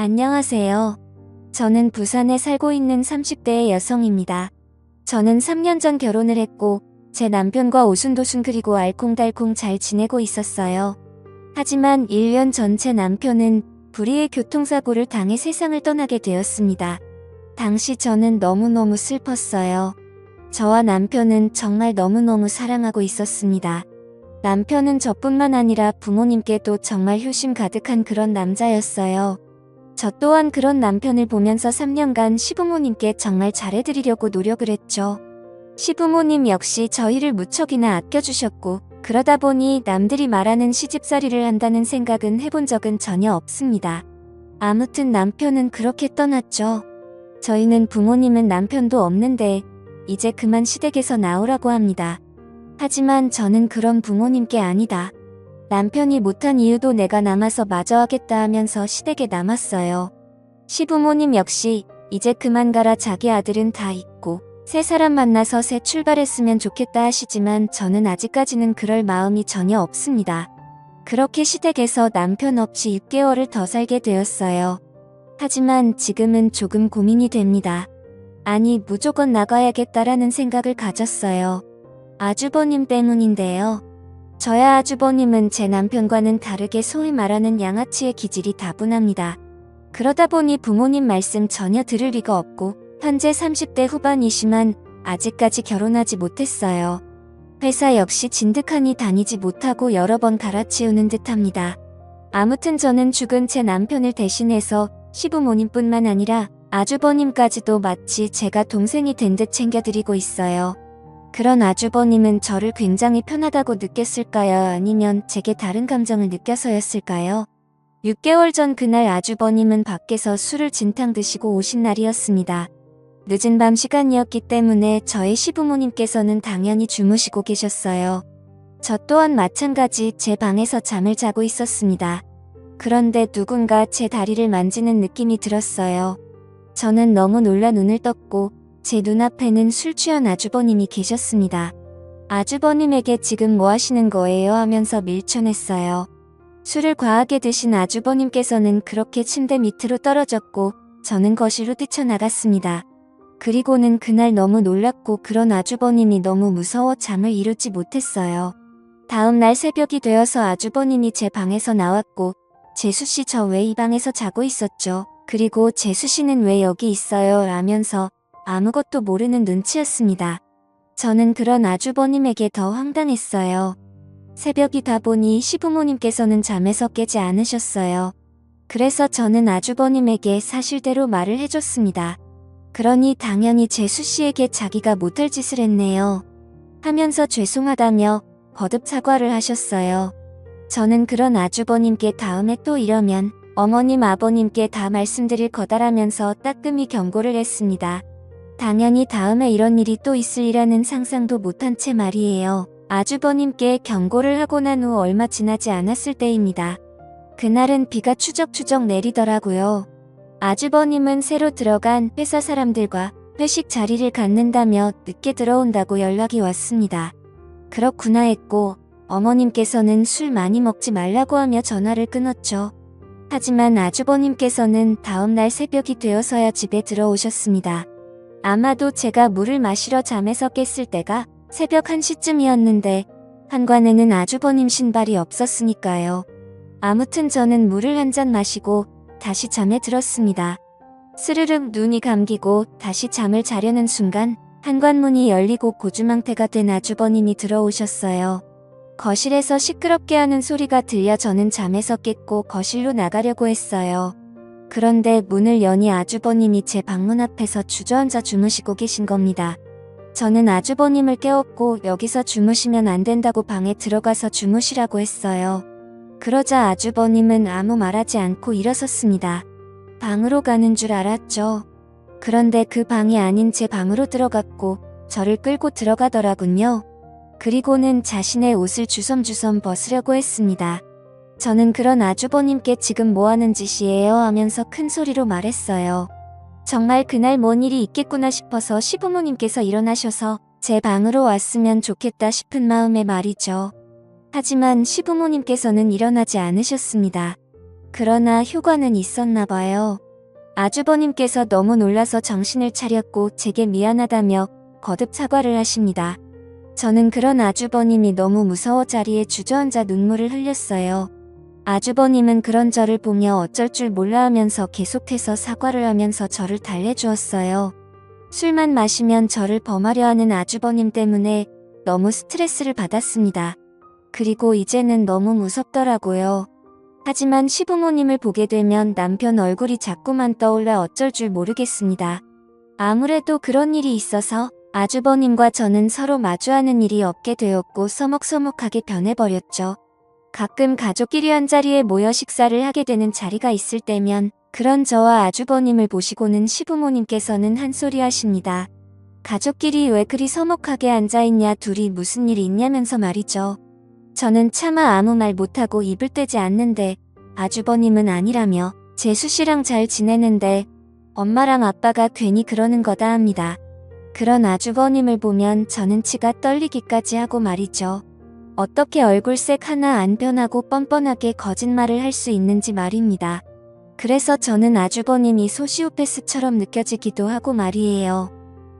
안녕하세요. 저는 부산에 살고 있는 30대의 여성입니다. 저는 3년 전 결혼을 했고 제 남편과 오순도순 그리고 알콩달콩 잘 지내고 있었어요. 하지만 1년 전 제 남편은 불의의 교통사고를 당해 세상을 떠나게 되었습니다. 당시 저는 너무너무 슬펐어요. 저와 남편은 정말 너무너무 사랑하고 있었습니다. 남편은 저뿐만 아니라 부모님께도 정말 효심 가득한 그런 남자였어요. 저 또한 그런 남편을 보면서 3년간 시부모님께 정말 잘해드리려고 노력을 했죠. 시부모님 역시 저희를 무척이나 아껴주셨고 그러다 보니 남들이 말하는 시집살이를 한다는 생각은 해본 적은 전혀 없습니다. 아무튼 남편은 그렇게 떠났죠. 저희는 부모님은 남편도 없는데 이제 그만 시댁에서 나오라고 합니다. 하지만 저는 그런 부모님께 아니다. 남편이 못한 이유도 내가 남아서 마저 하겠다 하면서 시댁에 남았어요. 시부모님 역시 이제 그만 가라, 자기 아들은 다 있고 새 사람 만나서 새 출발했으면 좋겠다 하시지만 저는 아직까지는 그럴 마음이 전혀 없습니다. 그렇게 시댁에서 남편 없이 6개월을 더 살게 되었어요. 하지만 지금은 조금 고민이 됩니다. 아니, 무조건 나가야겠다라는 생각을 가졌어요. 아주버님 때문인데요. 저야 아주버님은 제 남편과는 다르게 소위 말하는 양아치의 기질이 다분합니다. 그러다 보니 부모님 말씀 전혀 들을 리가 없고 현재 30대 후반이지만 아직까지 결혼하지 못했어요. 회사 역시 진득하니 다니지 못하고 여러 번 갈아치우는 듯합니다. 아무튼 저는 죽은 제 남편을 대신해서 시부모님뿐만 아니라 아주버님까지도 마치 제가 동생이 된 듯 챙겨드리고 있어요. 그런 아주버님은 저를 굉장히 편하다고 느꼈을까요? 아니면 제게 다른 감정을 느껴서였을까요? 6개월 전 그날 아주버님은 밖에서 술을 진탕 드시고 오신 날이었습니다. 늦은 밤 시간이었기 때문에 저희 시부모님께서는 당연히 주무시고 계셨어요. 저 또한 마찬가지 제 방에서 잠을 자고 있었습니다. 그런데 누군가 제 다리를 만지는 느낌이 들었어요. 저는 너무 놀라 눈을 떴고 제 눈앞에는 술 취한 아주버님이 계셨습니다. 아주버님에게 지금 뭐 하시는 거예요? 하면서 밀쳐냈어요. 술을 과하게 드신 아주버님께서는 그렇게 침대 밑으로 떨어졌고 저는 거실로 뛰쳐나갔습니다. 그리고는 그날 너무 놀랐고 그런 아주버님이 너무 무서워 잠을 이루지 못했어요. 다음 날 새벽이 되어서 아주버님이 제 방에서 나왔고 재수씨, 저 왜 이 방에서 자고 있었죠? 그리고 재수씨는 왜 여기 있어요? 라면서 아무것도 모르는 눈치였습니다. 저는 그런 아주버님에게 더 황당했어요. 새벽이 다 보니 시부모님께서는 잠에서 깨지 않으셨어요. 그래서 저는 아주버님에게 사실대로 말을 해줬습니다. 그러니 당연히 재수씨에게 자기가 못할 짓을 했네요. 하면서 죄송하다며 거듭 사과를 하셨어요. 저는 그런 아주버님께 다음에 또 이러면 어머님, 아버님께 다 말씀드릴 거다라면서 따끔히 경고를 했습니다. 당연히 다음에 이런 일이 또 있으리라는 상상도 못한 채 말이에요. 아주버님께 경고를 하고 난 후 얼마 지나지 않았을 때입니다. 그날은 비가 추적추적 내리더라고요. 아주버님은 새로 들어간 회사 사람들과 회식 자리를 갖는다며 늦게 들어온다고 연락이 왔습니다. 그렇구나 했고 어머님께서는 술 많이 먹지 말라고 하며 전화를 끊었죠. 하지만 아주버님께서는 다음날 새벽이 되어서야 집에 들어오셨습니다. 아마도 제가 물을 마시러 잠에서 깼을 때가 새벽 1시쯤이었는데 현관에는 아주버님 신발이 없었으니까요. 아무튼 저는 물을 한 잔 마시고 다시 잠에 들었습니다. 스르륵 눈이 감기고 다시 잠을 자려는 순간 현관문이 열리고 고주망태가 된 아주버님이 들어오셨어요. 거실에서 시끄럽게 하는 소리가 들려 저는 잠에서 깼고 거실로 나가려고 했어요. 그런데 문을 여니 아주버님이 제 방문 앞에서 주저앉아 주무시고 계신 겁니다. 저는 아주버님을 깨웠고 여기서 주무시면 안 된다고 방에 들어가서 주무시라고 했어요. 그러자 아주버님은 아무 말하지 않고 일어섰습니다. 방으로 가는 줄 알았죠. 그런데 그 방이 아닌 제 방으로 들어갔고 저를 끌고 들어가더라군요. 그리고는 자신의 옷을 주섬주섬 벗으려고 했습니다. 저는 그런 아주버님께 지금 뭐하는 짓이에요? 하면서 큰 소리로 말했어요. 정말 그날 뭔 일이 있겠구나 싶어서 시부모님께서 일어나셔서 제 방으로 왔으면 좋겠다 싶은 마음에 말이죠. 하지만 시부모님께서는 일어나지 않으셨습니다. 그러나 효과는 있었나 봐요. 아주버님께서 너무 놀라서 정신을 차렸고 제게 미안하다며 거듭 사과를 하십니다. 저는 그런 아주버님이 너무 무서워 자리에 주저앉아 눈물을 흘렸어요. 아주버님은 그런 저를 보며 어쩔 줄 몰라 하면서 계속해서 사과를 하면서 저를 달래주었어요. 술만 마시면 저를 범하려 하는 아주버님 때문에 너무 스트레스를 받았습니다. 그리고 이제는 너무 무섭더라고요. 하지만 시부모님을 보게 되면 남편 얼굴이 자꾸만 떠올라 어쩔 줄 모르겠습니다. 아무래도 그런 일이 있어서 아주버님과 저는 서로 마주하는 일이 없게 되었고 서먹서먹하게 변해버렸죠. 가끔 가족끼리 한자리에 모여 식사를 하게 되는 자리가 있을 때면 그런 저와 아주버님을 보시고는 시부모님께서는 한 소리 하십니다. 가족끼리 왜 그리 서먹하게 앉아있냐, 둘이 무슨 일이 있냐면서 말이죠. 저는 차마 아무 말 못하고 입을 떼지 않는데 아주버님은 아니라며 재수씨랑 잘 지내는데 엄마랑 아빠가 괜히 그러는 거다 합니다. 그런 아주버님을 보면 저는 치가 떨리기까지 하고 말이죠. 어떻게 얼굴색 하나 안 변하고 뻔뻔하게 거짓말을 할 수 있는지 말입니다. 그래서 저는 아주버님이 소시오패스처럼 느껴지기도 하고 말이에요.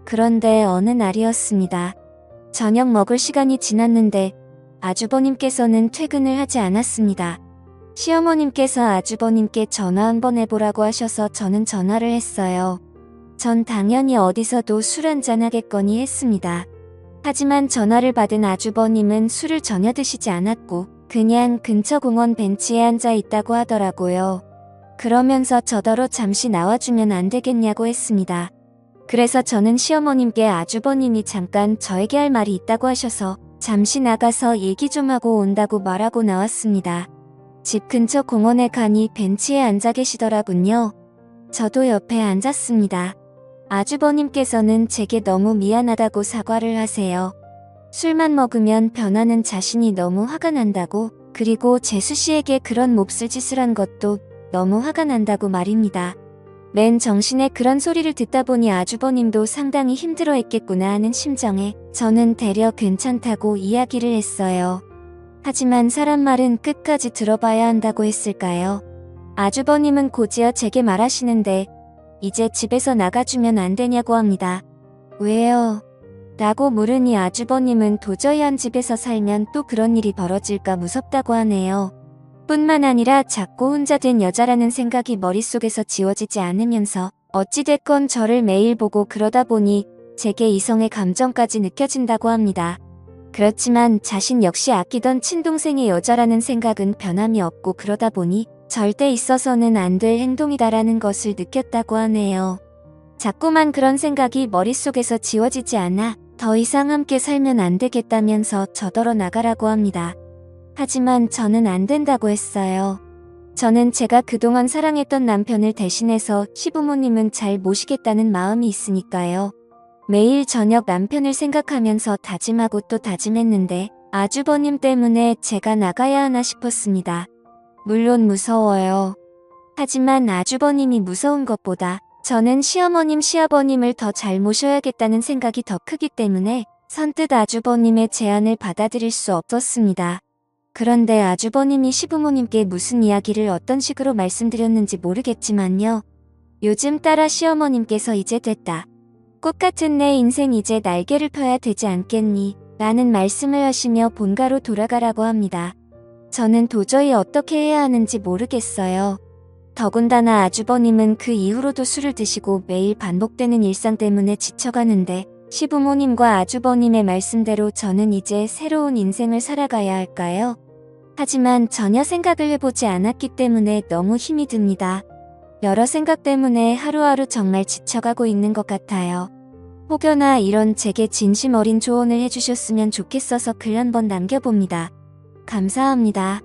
그런데 어느 날이었습니다. 저녁 먹을 시간이 지났는데 아주버님께서는 퇴근을 하지 않았습니다. 시어머님께서 아주버님께 전화 한번 해보라고 하셔서 저는 전화를 했어요. 전 당연히 어디서도 술 한잔 하겠거니 했습니다. 하지만 전화를 받은 아주버님은 술을 전혀 드시지 않았고 그냥 근처 공원 벤치에 앉아 있다고 하더라고요. 그러면서 저더러 잠시 나와주면 안 되겠냐고 했습니다. 그래서 저는 시어머님께 아주버님이 잠깐 저에게 할 말이 있다고 하셔서 잠시 나가서 얘기 좀 하고 온다고 말하고 나왔습니다. 집 근처 공원에 가니 벤치에 앉아 계시더라군요. 저도 옆에 앉았습니다. 아주버님께서는 제게 너무 미안하다고 사과를 하세요. 술만 먹으면 변하는 자신이 너무 화가 난다고, 그리고 재수씨에게 그런 몹쓸 짓을 한 것도 너무 화가 난다고 말입니다. 맨 정신에 그런 소리를 듣다 보니 아주버님도 상당히 힘들어했겠구나 하는 심정에 저는 되려 괜찮다고 이야기를 했어요. 하지만 사람 말은 끝까지 들어봐야 한다고 했을까요? 아주버님은 곧이어 제게 말하시는데 이제 집에서 나가주면 안 되냐고 합니다. 왜요? 라고 물으니 아주버님은 도저히 한 집에서 살면 또 그런 일이 벌어질까 무섭다고 하네요. 뿐만 아니라 작고 혼자 된 여자라는 생각이 머릿속에서 지워지지 않으면서 어찌됐건 저를 매일 보고 그러다 보니 제게 이성의 감정까지 느껴진다고 합니다. 그렇지만 자신 역시 아끼던 친동생의 여자라는 생각은 변함이 없고 그러다 보니 절대 있어서는 안 될 행동이다라는 것을 느꼈다고 하네요. 자꾸만 그런 생각이 머릿속에서 지워지지 않아 더 이상 함께 살면 안 되겠다면서 저더러 나가라고 합니다. 하지만 저는 안 된다고 했어요. 저는 제가 그동안 사랑했던 남편을 대신해서 시부모님은 잘 모시겠다는 마음이 있으니까요. 매일 저녁 남편을 생각하면서 다짐하고 또 다짐했는데 아주버님 때문에 제가 나가야 하나 싶었습니다. 물론 무서워요. 하지만 아주버님이 무서운 것보다 저는 시어머님, 시아버님을 더 잘 모셔야겠다는 생각이 더 크기 때문에 선뜻 아주버님의 제안을 받아들일 수 없었습니다. 그런데 아주버님이 시부모님께 무슨 이야기를 어떤 식으로 말씀드렸는지 모르겠지만요. 요즘 따라 시어머님께서 이제 됐다. 꽃같은 내 인생 이제 날개를 펴야 되지 않겠니? 라는 말씀을 하시며 본가로 돌아가라고 합니다. 저는 도저히 어떻게 해야 하는지 모르겠어요. 더군다나 아주버님은 그 이후로도 술을 드시고 매일 반복되는 일상 때문에 지쳐가는데 시부모님과 아주버님의 말씀대로 저는 이제 새로운 인생을 살아가야 할까요? 하지만 전혀 생각을 해보지 않았기 때문에 너무 힘이 듭니다. 여러 생각 때문에 하루하루 정말 지쳐가고 있는 것 같아요. 혹여나 이런 제게 진심 어린 조언을 해주셨으면 좋겠어서 글 한번 남겨봅니다. 감사합니다.